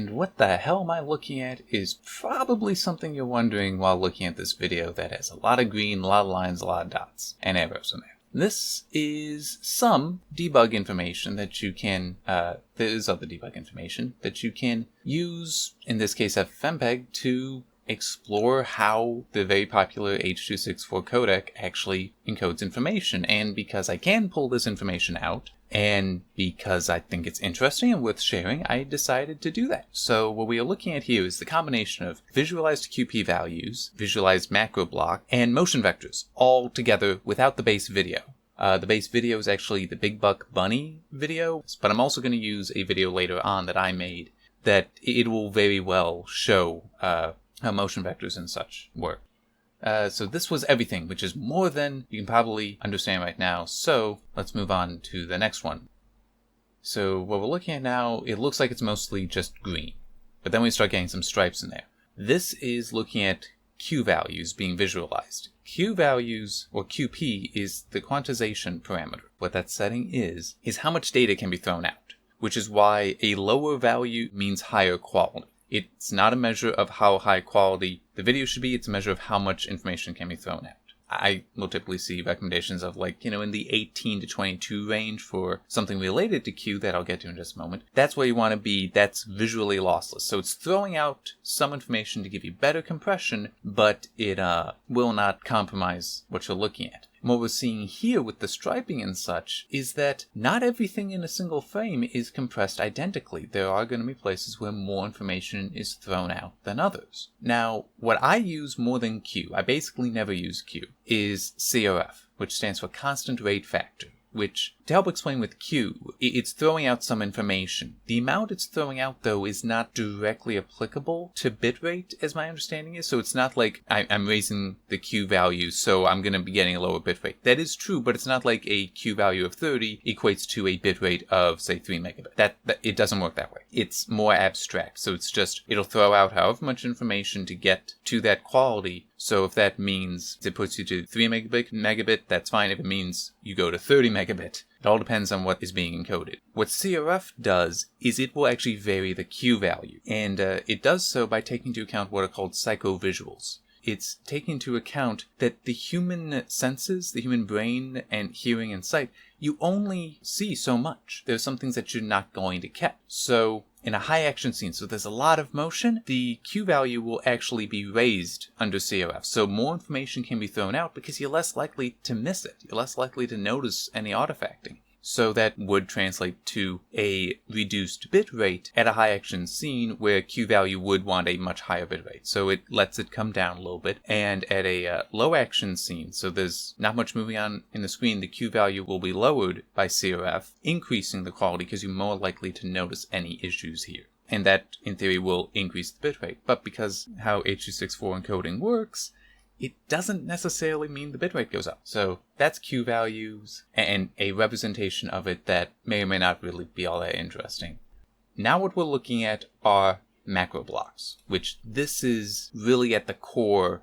And what the hell am I looking at is probably something you're wondering while looking at this video that has a lot of green, a lot of lines, a lot of dots, and arrows in there. This is some debug information that you can, there is other debug information that you can use, in this case FFmpeg, to explore how the very popular h.264 codec actually encodes information. And because I can pull this information out, and because I think it's interesting and worth sharing, I decided to do that. So what we are looking at here is the combination of visualized QP values, visualized macro block, and motion vectors, all together without the base video. The base video is actually the Big Buck Bunny video, but I'm also going to use a video later on that I made that it will very well show how motion vectors and such work. So this was everything, which is more than you can probably understand right now. So let's move on to the next one. So what we're looking at now, it looks like it's mostly just green, but then we start getting some stripes in there. This is looking at Q values being visualized. Q values, or QP, is the quantization parameter. What that setting is how much data can be thrown out, which is why a lower value means higher quality. It's not a measure of how high quality the video should be, it's a measure of how much information can be thrown out. I will typically see recommendations of in the 18 to 22 range for something related to Q that I'll get to in just a moment. That's where you want to be. That's visually lossless. So it's throwing out some information to give you better compression, but it will not compromise what you're looking at. And what we're seeing here with the striping and such is that not everything in a single frame is compressed identically. There are going to be places where more information is thrown out than others. Now, what I use more than Q, I basically never use Q, is CRF, which stands for constant rate factor, which, to help explain with Q, it's throwing out some information. The amount it's throwing out, though, is not directly applicable to bitrate, as my understanding is. So it's not like I'm raising the Q value, so I'm going to be getting a lower bitrate. That is true, but it's not like a Q value of 30 equates to a bitrate of, say, 3 megabit. That it doesn't work that way. It's more abstract. So it's just, it'll throw out however much information to get to that quality. So if that means it puts you to 3 megabit, that's fine. If it means you go to 30 megabit, it all depends on what is being encoded. What CRF does is it will actually vary the Q value. And it does so by taking into account what are called psychovisuals. It's taking into account that the human senses, the human brain and hearing and sight, you only see so much. There's some things that you're not going to catch. So in a high action scene, so there's a lot of motion, the Q value will actually be raised under CRF. So more information can be thrown out because you're less likely to miss it. You're less likely to notice any artifacting. So that would translate to a reduced bit rate at a high action scene where Q value would want a much higher bit rate. So it lets it come down a little bit. And at a low action scene, so there's not much moving on in the screen, the Q value will be lowered by CRF, increasing the quality because you're more likely to notice any issues here. And that, in theory, will increase the bit rate. But because how h.264 encoding works, it doesn't necessarily mean the bitrate goes up. So that's Q values and a representation of it that may or may not really be all that interesting. Now what we're looking at are macro blocks, which this is really at the core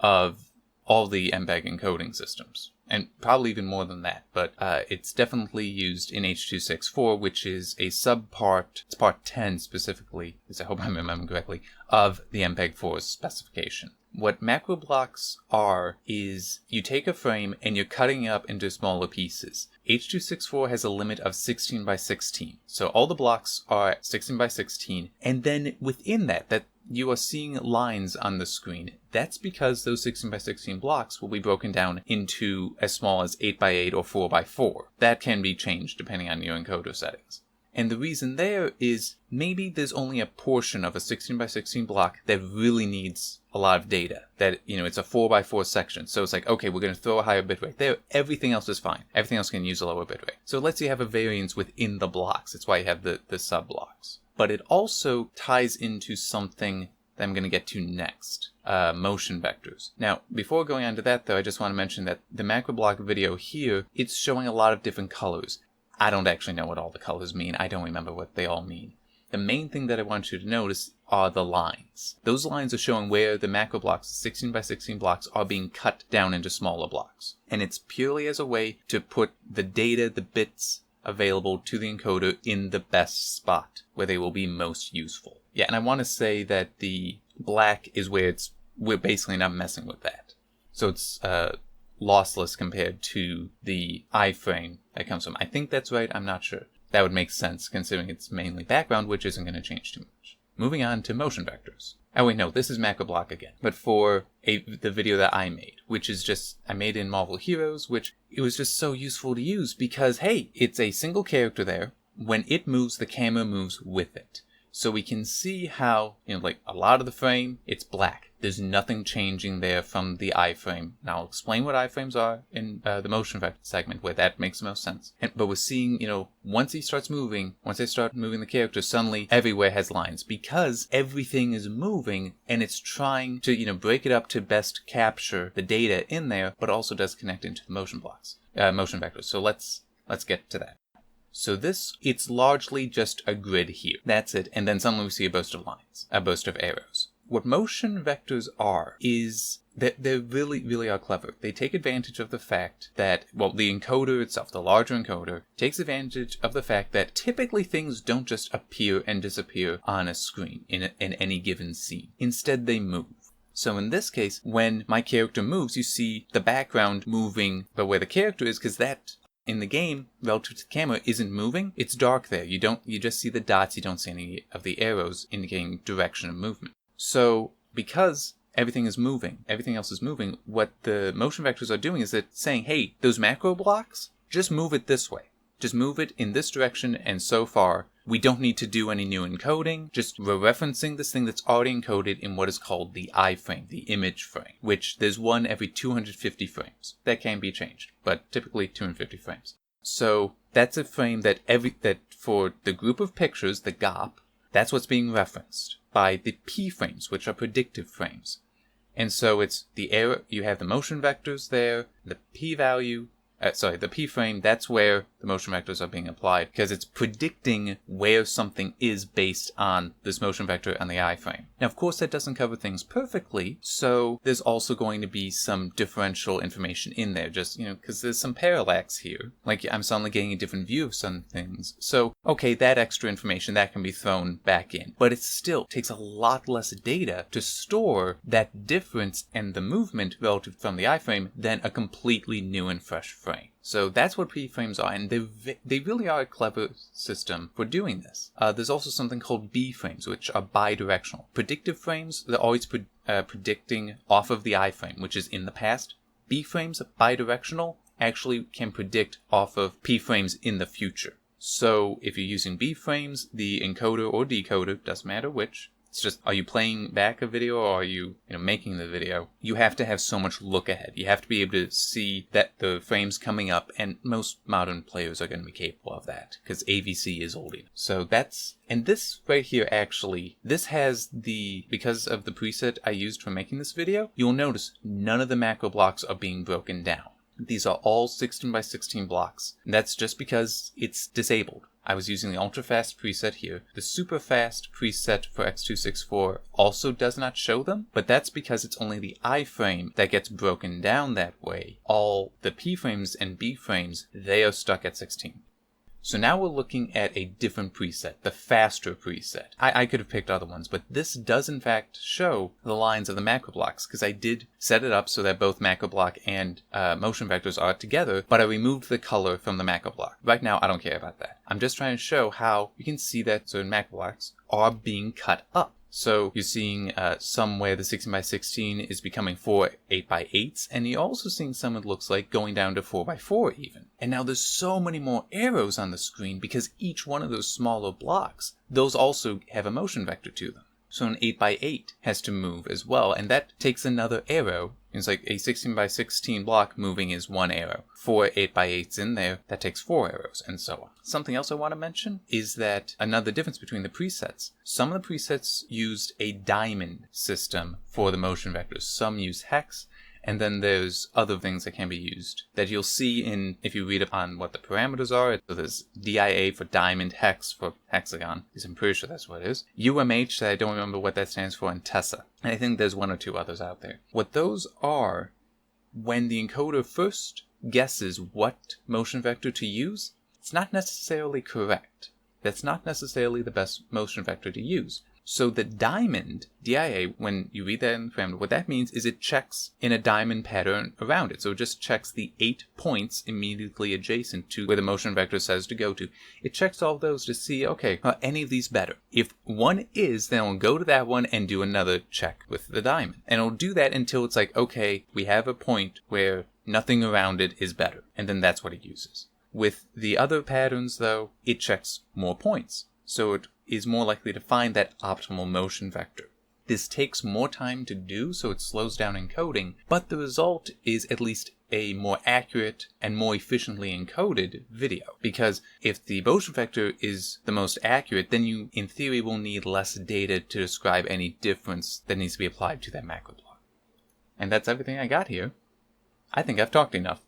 of all the MPEG encoding systems. And probably even more than that, but it's definitely used in h.264, which is a subpart, it's part 10 specifically, because I hope I'm remembering correctly, of the MPEG-4 specification. What macro blocks are is you take a frame and you're cutting it up into smaller pieces. h.264 has a limit of 16 by 16. So all the blocks are 16 by 16, and then within that you are seeing lines on the screen. That's because those 16 by 16 blocks will be broken down into as small as 8 by 8 or 4 by 4. That can be changed depending on your encoder settings. And the reason there is maybe there's only a portion of a 16 by 16 block that really needs a lot of data. That, it's a 4 by 4 section. So it's like, okay, we're going to throw a higher bitrate there. Everything else is fine. Everything else can use a lower bitrate. So let's say you have a variance within the blocks. That's why you have the sub blocks. But it also ties into something that I'm going to get to next, motion vectors. Now, before going on to that, though, I just want to mention that the macro block video here, it's showing a lot of different colors. I don't actually know what all the colors mean. I don't remember what they all mean. The main thing that I want you to notice are the lines. Those lines are showing where the macro blocks, 16 by 16 blocks, are being cut down into smaller blocks. And it's purely as a way to put the data, the bits available to the encoder in the best spot where they will be most useful. Yeah, and I want to say that the black is where we're basically not messing with that. So it's lossless compared to the iframe that comes from. I think that's right, I'm not sure. That would make sense considering it's mainly background, which isn't going to change too much. Moving on to motion vectors. Oh wait, no, this is macro block again, but for the video that I made, which is just, I made in Marvel Heroes, which it was just so useful to use because, hey, it's a single character there. When it moves, the camera moves with it. So we can see how, like a lot of the frame, it's black. There's nothing changing there from the iframe. Now I'll explain what iframes are in the motion vector segment where that makes the most sense. But we're seeing, once they start moving the character, suddenly everywhere has lines because everything is moving and it's trying to, break it up to best capture the data in there, but also does connect into the motion vectors. So let's get to that. So it's largely just a grid here. That's it. And then suddenly we see a burst of lines, a burst of arrows. What motion vectors are is that they really, really are clever. They take advantage of the fact that, the encoder itself, the larger encoder, takes advantage of the fact that typically things don't just appear and disappear on a screen in any given scene. Instead, they move. So in this case, when my character moves, you see the background moving, but where the character is, because that in the game, relative to the camera, isn't moving. It's dark there. You just see the dots. You don't see any of the arrows indicating direction of movement. So because everything else is moving, what the motion vectors are doing is that saying, hey, those macro blocks, just move it this way. Just move it in this direction, and so far, we don't need to do any new encoding. Just we're referencing this thing that's already encoded in what is called the iframe, the image frame, which there's one every 250 frames. That can be changed, but typically 250 frames. So that's a frame that for the group of pictures, the GOP, that's what's being referenced by the P frames, which are predictive frames. And so it's the error, you have the motion vectors there, the P value, the P frame, that's where the motion vectors are being applied because it's predicting where something is based on this motion vector on the iframe. Now, of course, that doesn't cover things perfectly, so there's also going to be some differential information in there, just, because there's some parallax here. Like, I'm suddenly getting a different view of some things. So, okay, that extra information, that can be thrown back in. But it still takes a lot less data to store that difference and the movement relative from the iframe than a completely new and fresh frame. So that's what P-frames are, and they really are a clever system for doing this. There's also something called B-frames, which are bidirectional. Predictive frames, they're always predicting off of the iframe, which is in the past. B-frames, bidirectional, actually can predict off of P-frames in the future. So if you're using B-frames, the encoder or decoder, doesn't matter which, it's just, are you playing back a video or are you, making the video? You have to have so much look ahead. You have to be able to see that the frame's coming up, and most modern players are going to be capable of that because AVC is old enough. So and this right here actually, this has because of the preset I used for making this video, you'll notice none of the macro blocks are being broken down. These are all 16 by 16 blocks. And that's just because it's disabled. I was using the ultra fast preset here. The super fast preset for h.264 also does not show them, but that's because it's only the iframe that gets broken down that way. All the P frames and B frames, they are stuck at 16. So now we're looking at a different preset, the faster preset. I could have picked other ones, but this does in fact show the lines of the macro blocks, because I did set it up so that both macro block and motion vectors are together, but I removed the color from the macro block. Right now, I don't care about that. I'm just trying to show how you can see that certain macro blocks are being cut up. So you're seeing some where the 16 by 16 is becoming 4 8 by 8s, and you're also seeing some it looks like going down to 4 by 4 even. And now there's so many more arrows on the screen because each one of those smaller blocks, those also have a motion vector to them. So an 8 by 8 has to move as well, and that takes another arrow. It's like a 16 by 16 block moving is 1 arrow. 4 8 by 8s in there, that takes 4 arrows, and so on. Something else I want to mention is that another difference between the presets. Some of the presets used a diamond system for the motion vectors. Some use hex, and then there's other things that can be used that you'll see if you read up on what the parameters are. So there's DIA for diamond, hex for hexagon, because I'm pretty sure that's what it is. UMH, I don't remember what that stands for, and Tessa. And I think there's 1 or 2 others out there. What those are, when the encoder first guesses what motion vector to use, it's not necessarily correct. That's not necessarily the best motion vector to use. So the diamond, DIA, when you read that in the parameter, what that means is it checks in a diamond pattern around it. So it just checks the 8 points immediately adjacent to where the motion vector says to go to. It checks all those to see, okay, are any of these better? If one is, then it'll go to that one and do another check with the diamond. And it'll do that until it's like, okay, we have a point where nothing around it is better. And then that's what it uses. With the other patterns, though, it checks more points. So it is more likely to find that optimal motion vector. This takes more time to do, so it slows down encoding, but the result is at least a more accurate and more efficiently encoded video. Because if the motion vector is the most accurate, then you, in theory, will need less data to describe any difference that needs to be applied to that macro block. And that's everything I got here. I think I've talked enough.